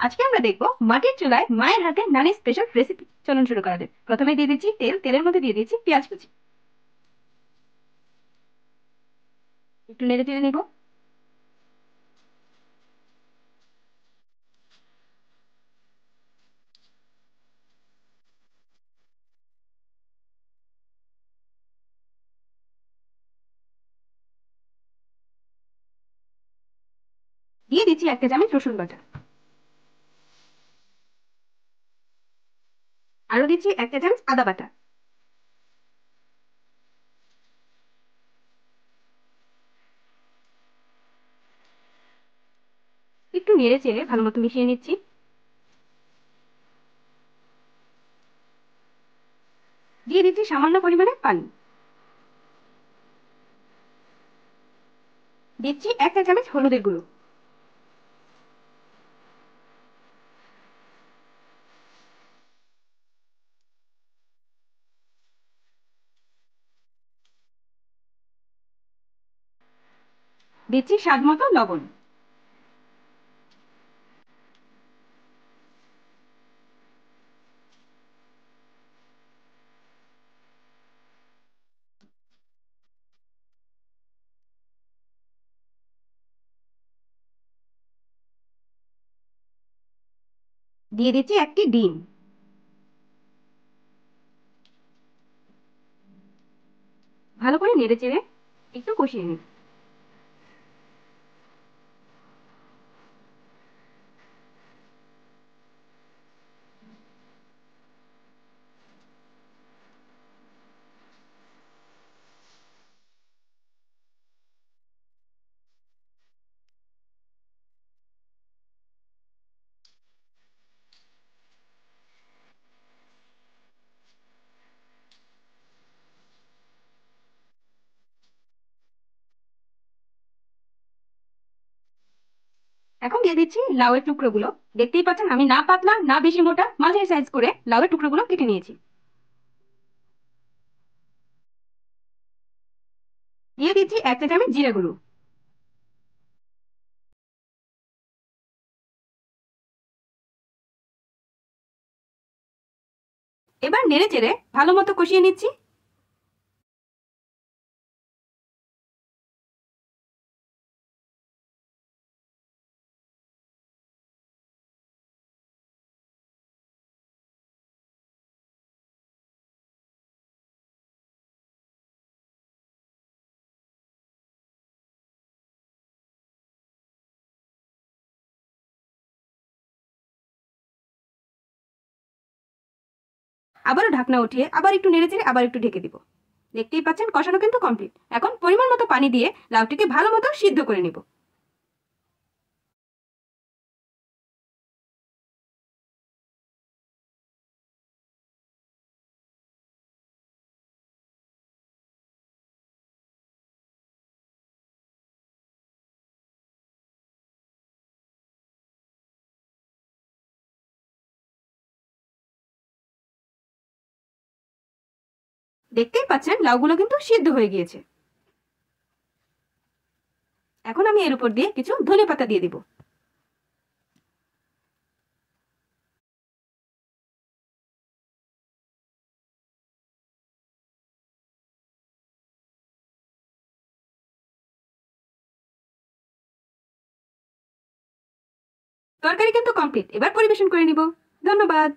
আজকে আমরা দেখবো মাটির চুলায় মায়ের হাতে নানি স্পেশাল রেসিপি। চলুন শুরু করা যাক। প্রথমে দিয়ে দিচ্ছি তেল, তেলের মধ্যে দিয়ে দিচ্ছি পেঁয়াজ কুচি। একটু নেড়ে চেড়ে নেব। দিয়ে দিচ্ছি 1 চা চামচ রসুন বাটা। আরো দিচ্ছি 1 চা চামচ আদা বাটা। একটু নেড়ে চেড়ে ভালো মতো মিশিয়ে নিচ্ছি। দিয়ে দিচ্ছি সামান্য পরিমাণে পানি। দিচ্ছি 1 চা চামচ হলুদের গুঁড়ো। দিচ্ছি স্বাদ মতো লবণ। দিয়ে দিচ্ছি একটি ডিম। ভালো করে নেড়ে চেড়ে একটু কষিয়ে নিন। এখন দিয়ে দিচ্ছি লাউয়ের টুকরোগুলো। দেখতেই পাচ্ছেন আমি না পাতলা না বেশি মোটা, মাঝারি সাইজ করে লাউয়ের টুকরোগুলো কেটে নিয়েছি। দিয়ে দিচ্ছি 1 চা চামচ জিরে গুঁড়ো। এবার নেড়ে চেড়ে ভালো মতো কষিয়ে নিচ্ছি। আবারও ঢাকনা উঠিয়ে আবার একটু নেড়ে চেড়ে আবার একটু ঢেকে দিব। দেখতেই পাচ্ছেন কষানো কিন্তু কমপ্লিট। এখন পরিমাণ মতো পানি দিয়ে লাউটিকে ভালো মতো সিদ্ধ করে নিব। দেখতেই পাচ্ছেন লাউগুলো কিন্তু সিদ্ধ হয়ে গিয়েছে। এখন আমি এর উপর দিয়ে কিছু ধনেপাতা দিয়ে দিব। তরকারি কিন্তু কমপ্লিট। এবার পরিবেশন করে নিব। ধন্যবাদ।